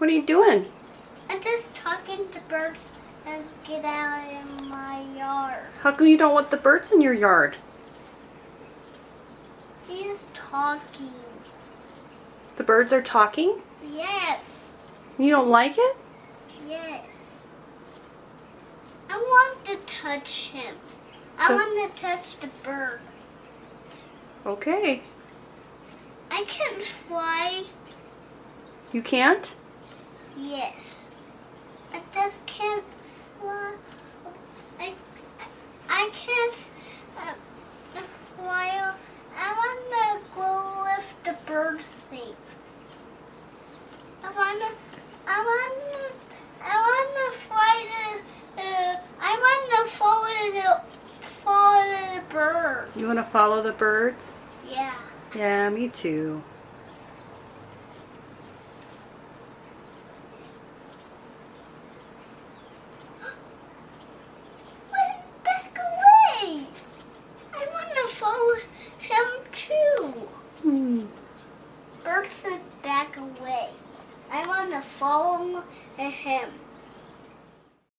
What are you doing? I'm just talking to birds and get out in my yard. How come you don't want the birds in your yard? He's talking. The birds are talking? Yes. You don't like it? Yes. I want to touch him. I want to touch the bird. Okay. I can fly. You can't? Yes. I just can't fly. I can't fly. I want to go with the birds sing. I want to fly I want to follow the birds. You want to follow the birds? Yeah. Yeah, me too. Back away. I want to follow him too. Birds said back away. I want to follow him.